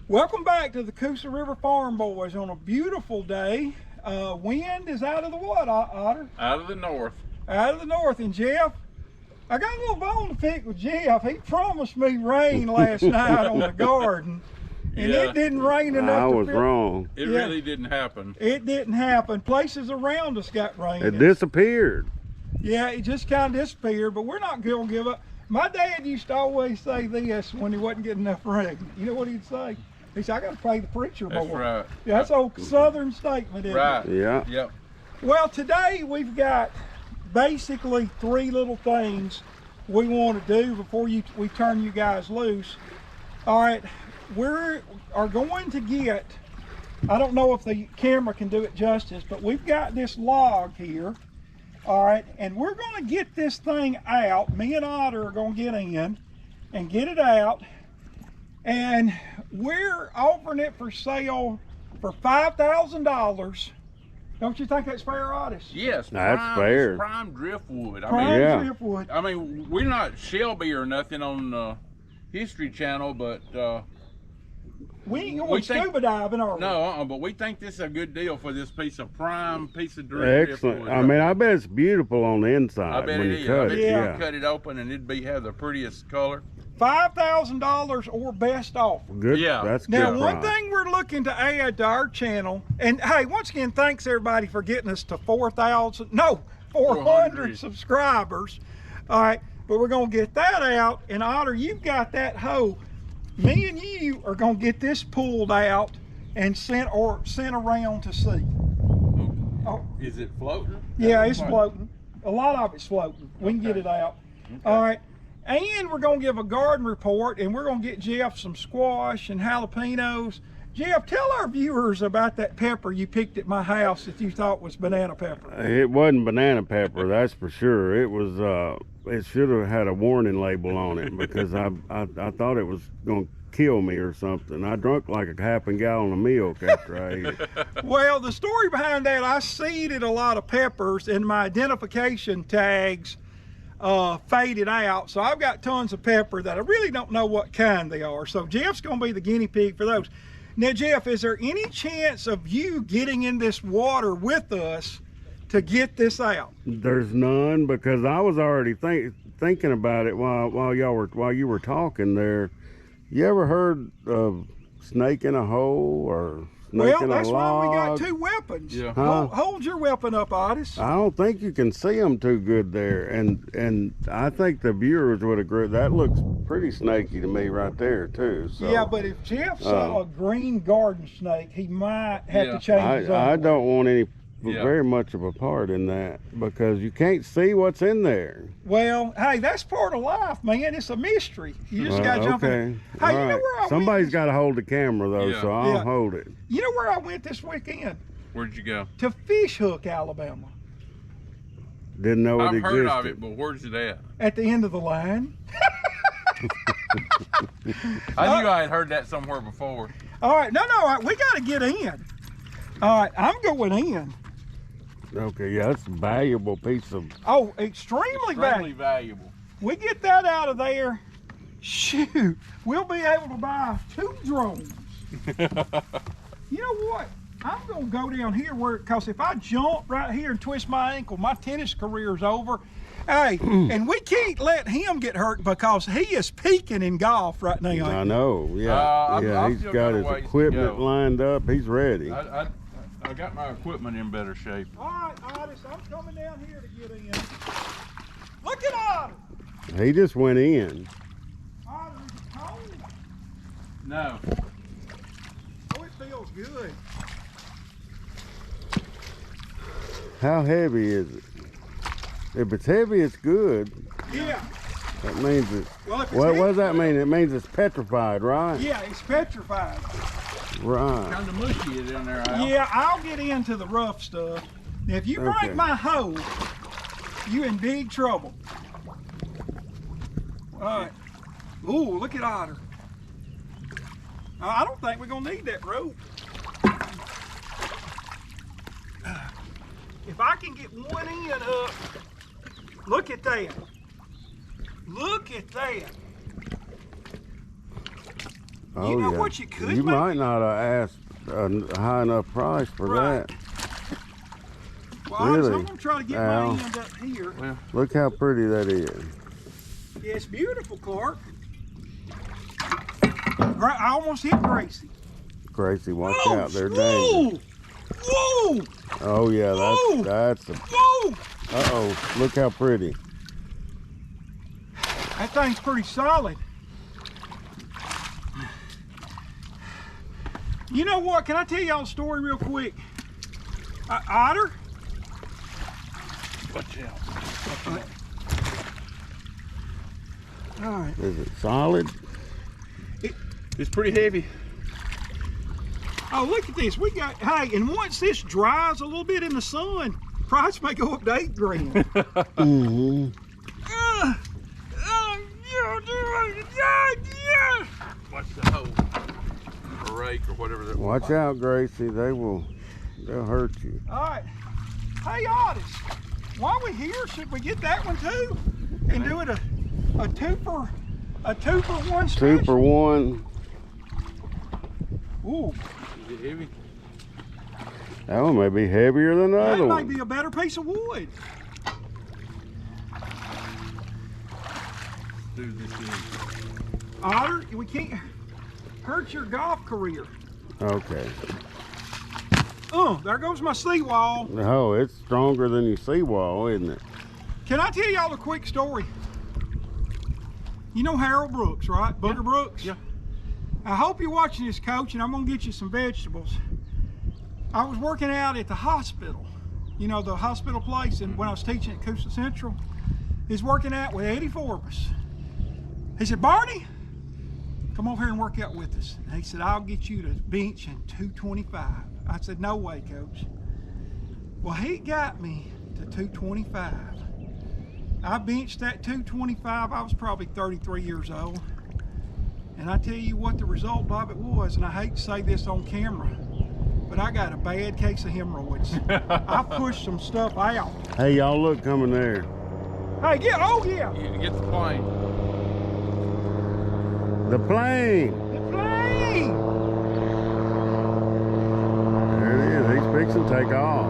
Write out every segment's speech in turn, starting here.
Welcome back to the Coosa River Farm Boys on a beautiful day. Wind is out of the what, Otter? Out of the north. Out of the north. And Jeff, I got a little bone to pick with Jeff. He promised me rain last night on the garden, and it didn't rain enough. I was wrong. It really didn't happen. It didn't happen. Places around us got rain. It disappeared. Yeah, it just kind of disappeared, but we're not going to give up. My dad used to always say this when he wasn't getting enough rain. You know what he'd say? He said, I got to pay the preacher more. That's right. Yeah, that's an old Southern statement, isn't Right. it? Yeah. Yep. Well, today we've got basically three little things we want to do before we turn you guys loose. All right, we are going to get, I don't know if the camera can do it justice, but we've got this log here. All right, and we're going to get this thing out. Me and Otter are going to get in and get it out. And we're offering it for sale for $5,000. Don't you think that's fair, Otis? Yes. That's fair. Prime driftwood. Prime driftwood. I mean, we're not Shelby or nothing on the History Channel, but we ain't going scuba diving, are we? No, but we think this is a good deal for this piece of driftwood. Excellent. I mean, I bet it's beautiful on the inside I bet when it you is. cut I it. bet Yeah. you can cut it open and it'd have the prettiest color. $5,000 or best offer. Good. Yeah. That's good. Now, one price. thing we're looking to add to our channel, and hey, once again, thanks everybody for getting us to 400 subscribers. All right, but we're gonna get that out, and Otter, you've got that hoe. Me and you are gonna get this pulled out and sent around to sea. Oh, Is it floating? yeah, it's floating. A lot of it's floating. We can get it out. Okay. All right. And we're going to give a garden report, and we're going to get Jeff some squash and jalapenos. Jeff, tell our viewers about that pepper you picked at my house that you thought was banana pepper. It wasn't banana pepper, that's for sure. It was. It should have had a warning label on it because I thought it was going to kill me or something. I drunk like a half a gallon of milk after I ate it. Well, the story behind that, I seeded a lot of peppers, and my identification tags faded out, so I've got tons of pepper that I really don't know what kind they are. So Jeff's going to be the guinea pig for those. Now, Jeff, is there any chance of you getting in this water with us to get this out? There's none, because I was already thinking about it while you were talking there. You ever heard of snake in a hole or snake in a log? Well, that's why we got two weapons. Yeah. Huh? Hold your weapon up, Otis. I don't think you can see them too good there, and I think the viewers would agree. That looks pretty snaky to me right there too. So, yeah, but if Jeff saw a green garden snake, he might have to change his own. I don't want any Yeah. very much of a part in that because you can't see what's in there. Well, hey, that's part of life, man. It's a mystery. You just got to jump in. Hey, All you know right. where I Somebody's went? got to hold the camera though, Yeah. so I'll Yeah. hold it. You know where I went this weekend? Where'd you go? To Fish Hook, Alabama. Didn't know it I've existed. heard of it, but where's it at? At the end of the line. I knew I had heard that somewhere before. All right, no, we got to get in. All right, I'm going in. Okay, yeah, that's a valuable piece of. Oh, extremely Extremely bad. valuable. We get that out of there. Shoot, we'll be able to buy 2 drones. You know what? I'm gonna go down here because if I jump right here and twist my ankle, my tennis career's over. Hey, and we can't let him get hurt because he is peaking in golf right now. I know, yeah, I've he's still got got a his ways to equipment go. lined up. He's ready. I got my equipment in better shape. All right, Otis, I'm coming down here to get in. Look at Otis. He just went in. Otis, is it cold? No. Oh, it feels good. How heavy is it? If it's heavy, it's good. Yeah. That means it. Well, if it's What heavy, does that mean? It means it's petrified, right? Yeah, it's petrified. Right. Kind of mushy is in there, Al. Yeah, I'll get into the rough stuff. Now, if you break Okay. my hoe, you in big trouble. All right. Ooh, look at Otter. I don't think we're gonna need that rope. If I can get one end up, look at that. Look at that. Oh, you know yeah. what you could You make? might not have asked a high enough price for Right. that. Well, honestly, Really? I'm gonna try to get Al? my end up here. Well, Look how pretty that is. Yeah, it's beautiful, Clark. I almost hit Gracie. Gracie, watch Whoa, out. They're whoa, dangerous. whoa, Oh, yeah. Whoa. That's a... whoa. Uh-oh. Look how pretty. That thing's pretty solid. You know what? Can I tell y'all a story real quick? Otter? watch out. All right. Is it solid? It's pretty heavy. Oh, look at this. We got, hey, and once this dries a little bit in the sun, price may go up to $8 grand. Mm-hmm. Yeah. Watch the hole. Or rake or whatever that was. Watch out, Gracie. They'll hurt you. All right. Hey, Otis, while we're here, should we get that one too? And do it a two for one special? 2 for 1. Ooh, Is it heavy? That one may be heavier than the that other might one. be a better piece of wood. Do this in. Otter, we can't hurt your golf career. Okay. There goes my seawall. Oh, it's stronger than your seawall, isn't it? Can I tell y'all a quick story? You know Harold Brooks, right? Booger Brooks? Yeah. I hope you're watching this, Coach, and I'm gonna get you some vegetables. I was working out at the hospital, you know, the hospital place, and when I was teaching at Coosa Central, he's working out with Eddie Forbes. He said, Barney, come over here and work out with us. And he said, I'll get you to bench in 225. I said, no way, Coach. Well, he got me to 225. I benched that 225. I was probably 33 years old. And I tell you what the result of it was, and I hate to say this on camera, but I got a bad case of hemorrhoids. I pushed some stuff out. Hey, y'all look coming there. Hey, oh yeah. You get the plane. The plane. The plane. There it is. He's fixing to take off.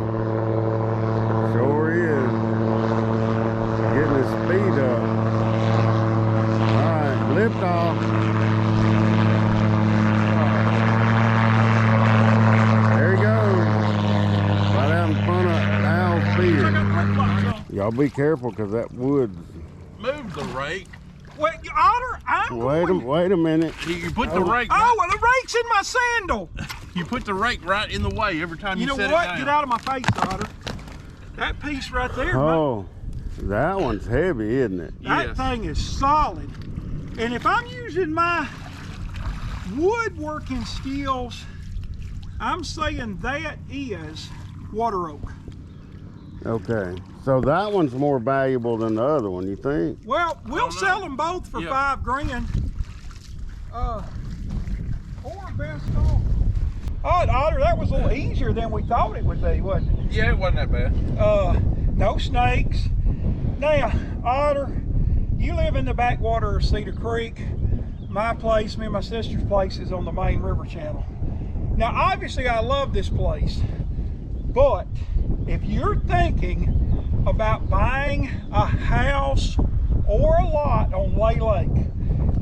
Sure is. Getting his speed up. All right, lift off. There he goes. Right out in front of Al's I feeder. got flip-flops on. Y'all be careful, because that wood's... Move the rake. Wait, Otter, Wait a minute. You put the rake. Oh, well, the rake's in my sandal. You put the rake right in the way every time You you, know set what? it down. Get out of my face, Otter. That piece right there, Oh, that one's heavy, isn't it? that Yes. thing is solid. And if I'm using my woodworking skills, I'm saying that is water oak. Okay. So that one's more valuable than the other one, you think? Well, we'll sell them both for Yeah. $5 grand. Or best off. Oh, Otter, that was a little easier than we thought it would be, wasn't it? Yeah, it wasn't that bad. No snakes. Now, Otter, you live in the backwater of Cedar Creek. My place, me and my sister's place, is on the main river channel. Now, obviously, I love this place, but if you're thinking about buying a house or a lot on Lay Lake,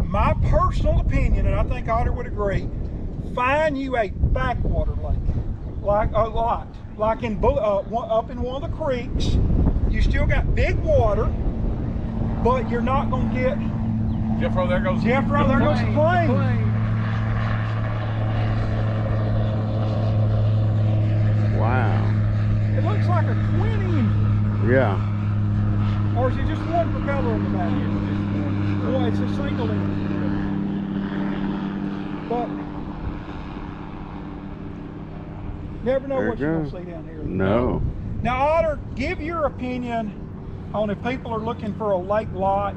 my personal opinion, and I think Otter would agree, find you a backwater lake, like a lot, like in up in one of the creeks. You still got big water, but you're not gonna get. Jeffro, there goes Jeffro, there goes the plane. Wow. It looks like a twin engine, Yeah. or is it just one propeller on the back? Well, it's a single engine. But never know There what you you're go. gonna see down here. No. Now, Otter, give your opinion on if people are looking for a lake lot.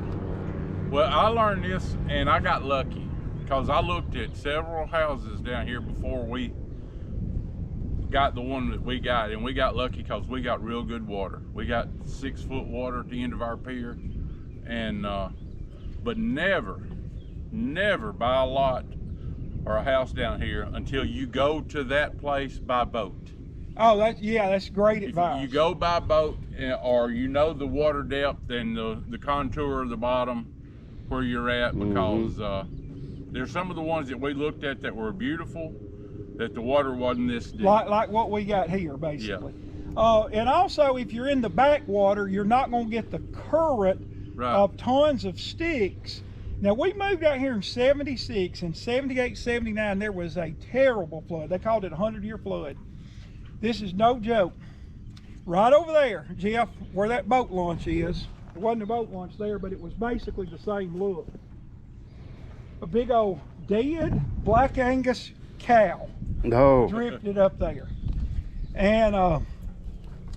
Well, I learned this and I got lucky because I looked at several houses down here before we got the one that we got, and we got lucky because we got real good water. We got 6 foot water at the end of our pier, and but never buy a lot or a house down here until you go to that place by boat. Oh, that's great advice. You go by boat, or you know the water depth and the contour of the bottom where you're at, because there's some of the ones that we looked at that were beautiful, that the water wasn't this deep. Like what we got here, basically. Yeah. And also, if you're in the backwater, you're not going to get the current of tons of sticks. Now, we moved out here in 76, and 78, 79, there was a terrible flood. They called it a 100-year flood. This is no joke. Right over there, Jeff, where that boat launch is, there wasn't a boat launch there, but it was basically the same look. A big old dead Black Angus cow drifted up there. And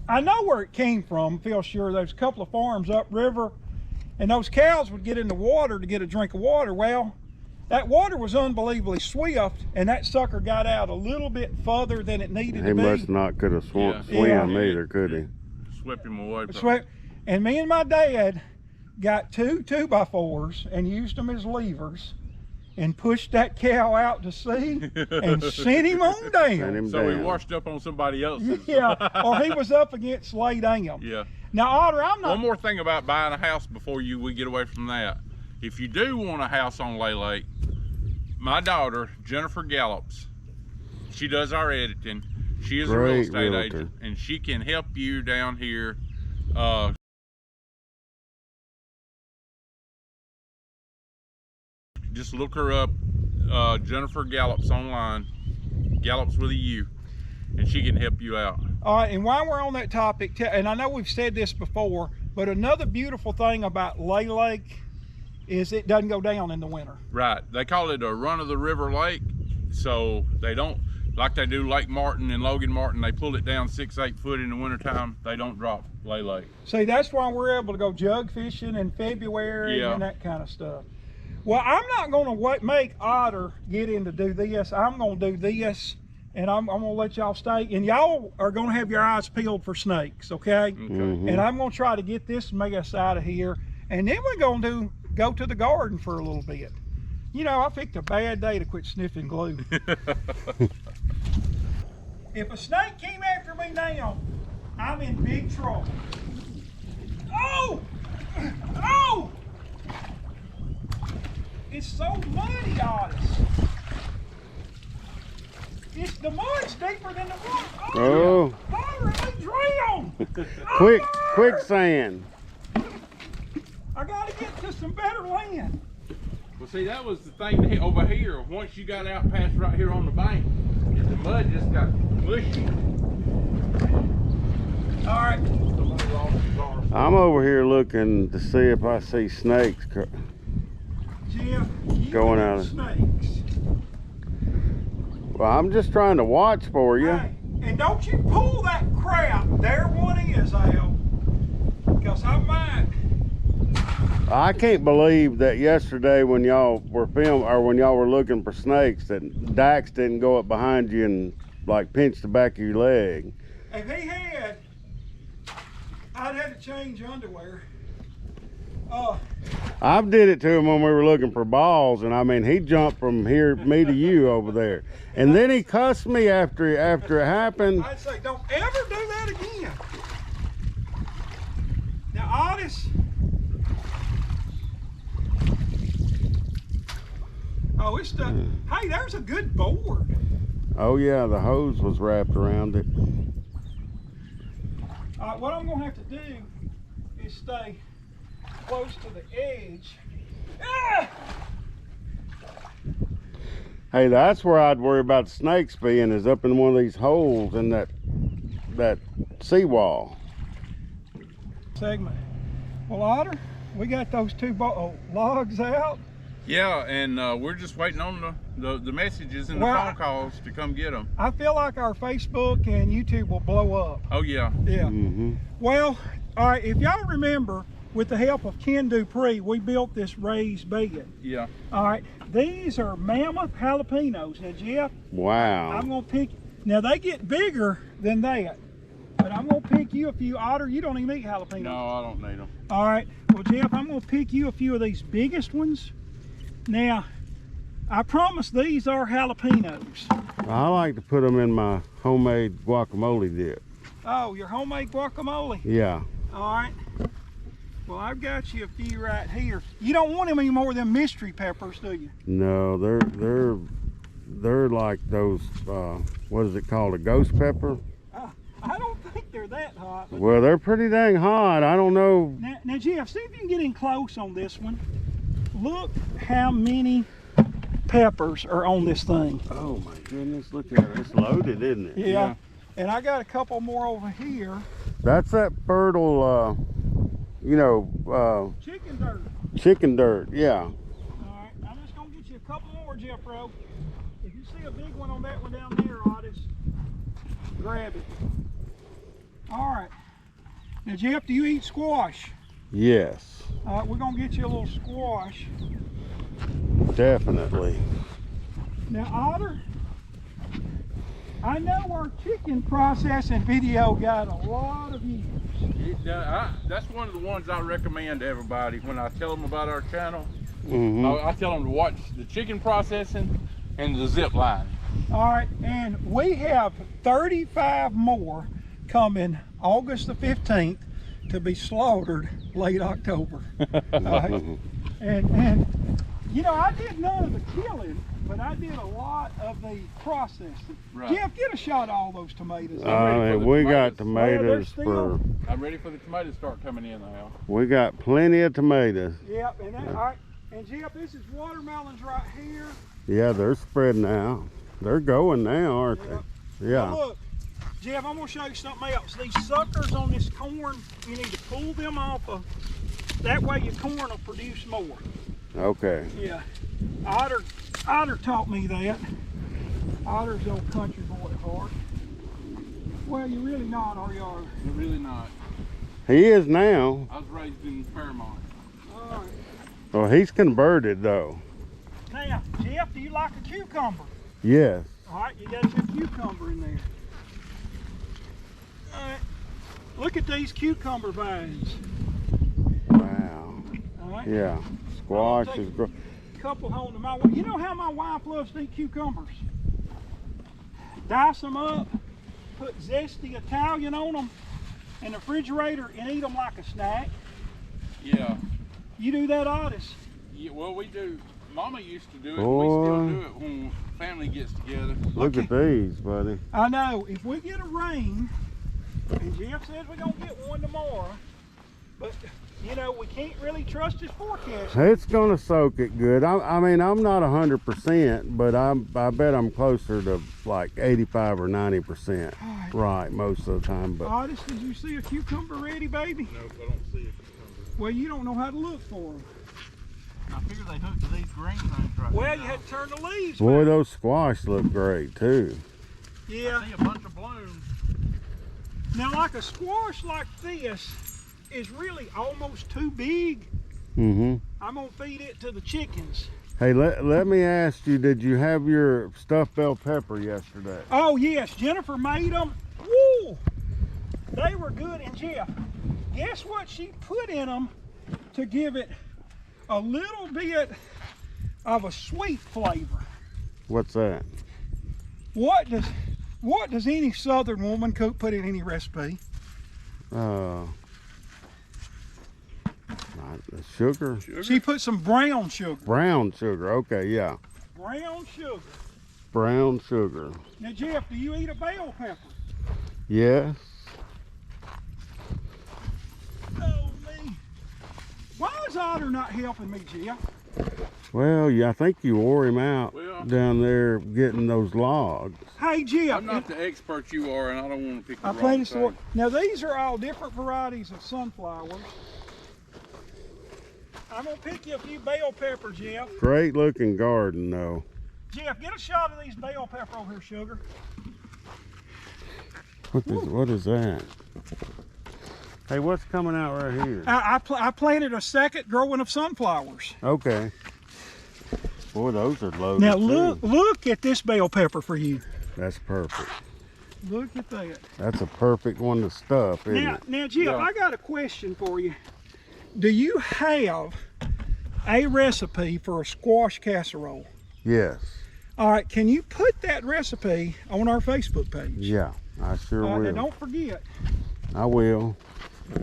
I know where it came from, feel sure. There's a couple of farms upriver, and those cows would get in the water to get a drink of water. Well, that water was unbelievably swift, and that sucker got out a little bit further than it needed to be. He must not could have swum either, could he? Swept him away. And me and my dad got 2 2x4s and used them as levers and pushed that cow out to sea and sent him on down. So he washed up on somebody else's. Yeah, or he was up against Lay Dam. Yeah. Now, Otter, I'm not... One more thing about buying a house before we get away from that. If you do want a house on Lay Lake, my daughter, Jennifer Gallops, she does our editing. She is a real estate agent, and she can help you down here. Just look her up, Jennifer Gallops online, Gallops with a U, and she can help you out. All right, and while we're on that topic, and I know we've said this before, but another beautiful thing about Lay Lake is it doesn't go down in the winter. Right, they call it a run-of-the-river lake, so they don't, like they do Lake Martin and Logan Martin, they pull it down 6-8 foot in the wintertime. They don't drop Lay Lake. See, that's why we're able to go jug fishing in February and that kind of stuff. Well, I'm not going to make Otter get in to do this. I'm going to do this, and I'm going to let y'all stay. And y'all are going to have your eyes peeled for snakes, okay? And I'm going to try to get this mess out of here. And then we're going to go to the garden for a little bit. You know, I picked a bad day to quit sniffing glue. If a snake came after me now, I'm in big trouble. Oh! Oh! It's so muddy, Otis. It's the mud's deeper than the water. Oh! Let me drown! Quicksand. I gotta get to some better land. Well, see, that was the thing over here. Once you got out past right here on the bank, the mud just got mushy. All right. I'm over here looking to see if I see snakes Jeff, going out of snakes. Well, I'm just trying to watch for you. Hey, and don't you pull that crap. There one is, Al. Because I might. I can't believe that yesterday when y'all were filming, or when y'all were looking for snakes, that Dax didn't go up behind you and like pinch the back of your leg. If he had, I'd have to change underwear. I did it to him when we were looking for balls, and I mean, he jumped from here, me to you over there. And then he cussed me after it happened. I'd say, don't ever do that again. Now, Otis. Oh, it's the, hey, there's a good board. Oh yeah, the hose was wrapped around it. What I'm gonna have to do is stay close to the edge. Ah! Hey, that's where I'd worry about snakes being, is up in one of these holes in that seawall. Segment. Well, Otter, we got those 2 logs out. Yeah, and we're just waiting on the messages and the phone calls to come get them. I feel like our Facebook and YouTube will blow up. Oh, yeah. Yeah. Well, all right, if y'all remember, with the help of Ken Dupree, we built this raised bed. Yeah. All right, these are mammoth jalapenos. Now, Jeff, wow. I'm going to pick, now they get bigger than that, but I'm going to pick you a few. Otter, you don't even eat jalapenos. No, I don't need them. All right, well, Jeff, I'm going to pick you a few of these biggest ones. Now, I promise these are jalapenos. I like to put them in my homemade guacamole dip. Oh, your homemade guacamole? Yeah. All right. Well, I've got you a few right here. You don't want any more of them mystery peppers, do you? No, they're like those, what is it called, a ghost pepper? I don't think they're that hot. Well, they're pretty dang hot. I don't know. Now, Jeff, see if you can get in close on this one. Look how many peppers are on this thing. Oh my goodness, look at it. It's loaded, isn't it? Yeah. And I got a couple more over here. That's that fertile, you know, Chicken dirt. chicken dirt, yeah. All right, I'm just gonna get you a couple more, Jeffro. If you see a big one on that one down there, Otis, grab it. All right. Now, Jeff, do you eat squash? Yes, All right, we're gonna get you a little squash. definitely. Now, Otter, I know our chicken processing video got a lot of views. That's one of the ones I recommend to everybody when I tell them about our channel. Mm-hmm. I tell them to watch the chicken processing and the zip line. All right, and we have 35 more coming August the 15th to be slaughtered late October. All right? And you know, I did none of the killing, but I did a lot of the processing. Right. Jeff, get a shot of all those tomatoes. We got tomatoes. tomatoes Well, for, I'm ready for the tomatoes to start coming in now. we got plenty of tomatoes. Yep, and that, all right. And Jeff, this is watermelons right here. Yeah, they're spreading out. They're going now, aren't they? Yeah. Now look, Jeff, I'm gonna show you something else. These suckers on this corn, you need to pull them off of, that way your corn will produce more. Okay. Yeah. Otter taught me that. Otter's old country boy at heart. Well, you're really not, are you, Otter? They're really not. He is now. I was raised in Fairmont. All right. Well, he's converted though. Now, Jeff, do you like a cucumber? Yes. All right, you got your cucumber in there. All right. Look at these cucumber vines. Wow. All right. Yeah. Squash is growing. Couple holding my. You know how my wife loves to eat cucumbers? Dice them up, put zesty Italian on them in the refrigerator, and eat them like a snack. Yeah. You do that, Otis? Yeah, well, we do. Mama used to do it. Boy. We still do it when family gets together. Look at these, buddy. I know. If we get a rain, and Jeff says we're gonna get one tomorrow, but you know we can't really trust his forecast. It's gonna soak it good. I mean, I'm not 100%, but I bet I'm closer to like 85 or 90% right most of the time. But Otis, did you see a cucumber ready, baby? Nope, I don't see it. Well, you don't know how to look for them. I figure they hooked to these green things right Well, you had to turn the leaves boy, back. those squash look great too. Yeah. I see a bunch of blooms. Now, like a squash like this is really almost too big. Mm-hmm. I'm gonna feed it to the chickens. Hey, let me ask you, did you have your stuffed bell pepper yesterday? Oh yes, Jennifer made them. Woo! They were good. And Jeff, guess what she put in them to give it a little bit of a sweet flavor? What's that? What does any Southern woman cook put in any recipe? Sugar? She put some brown sugar. Brown sugar. Okay, yeah. Brown sugar. Brown sugar. Now, Jeff, do you eat a bell pepper? Yes. Oh, me. Why is Otter not helping me, Jeff? Well, yeah, I think you wore him out Well, down there getting those logs. Hey, Jeff. I'm not the expert you are, and I don't want to pick the I wrong planted thing. some. Now, these are all different varieties of sunflowers. I'm going to pick you a few bell peppers, Jeff. Great looking garden though. Jeff, get a shot of these bell pepper over here, sugar. What is that? Hey, what's coming out right here? I planted a second growing of sunflowers. Okay. Boy, those are loaded. Now, too. look at this bell pepper for you. That's perfect. Look at that. That's a perfect one to stuff, isn't it? Now, Jeff, Yeah. I got a question for you. Do you have a recipe for a squash casserole? Yes. All right, can you put that recipe on our Facebook page? Yeah, I sure will. And don't forget, I will.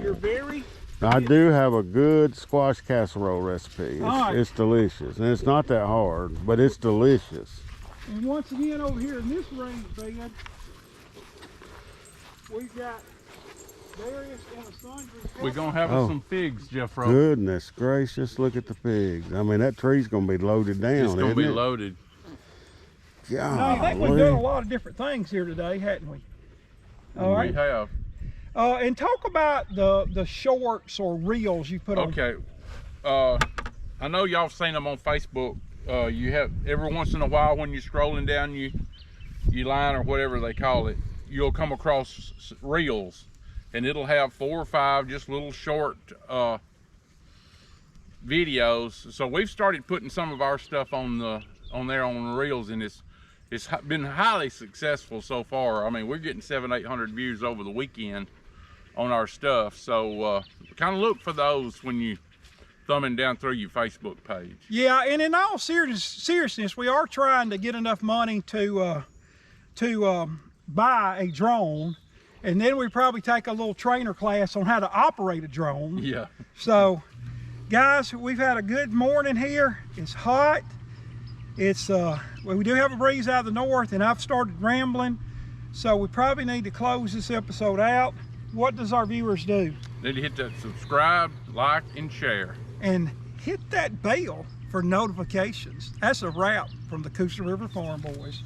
you're very... I do have a good squash casserole recipe. Alright. It's delicious, and it's not that hard, but it's delicious. And once again, over here in this raised bed, we've got various and sundry... We're gonna have Oh. some figs, Jeffro. Goodness gracious, look at the pigs. I mean, that tree's gonna be loaded down, It's gonna isn't be it? loaded. I think we've done a lot of different things here today, hadn't we? All right. We have. And talk about the shorts or reels you put on. Okay. I know y'all seen them on Facebook. You have every once in a while when you're scrolling down you line or whatever they call it, you'll come across reels, and it'll have 4 or 5 just little short videos. So we've started putting some of our stuff on the reels, and it's been highly successful so far. I mean, we're getting 700-800 views over the weekend on our stuff. So kind of look for those when you thumbing down through your Facebook page. Yeah, and in all seriousness, we are trying to get enough money to buy a drone, and then we probably take a little trainer class on how to operate a drone. Yeah. So, guys, we've had a good morning here. It's hot. It's well, we do have a breeze out of the north, and I've started rambling, so we probably need to close this episode out. What does our viewers do? Need to hit that subscribe, like, and share. And hit that bell for notifications. That's a wrap from the Coosa River Farm Boys.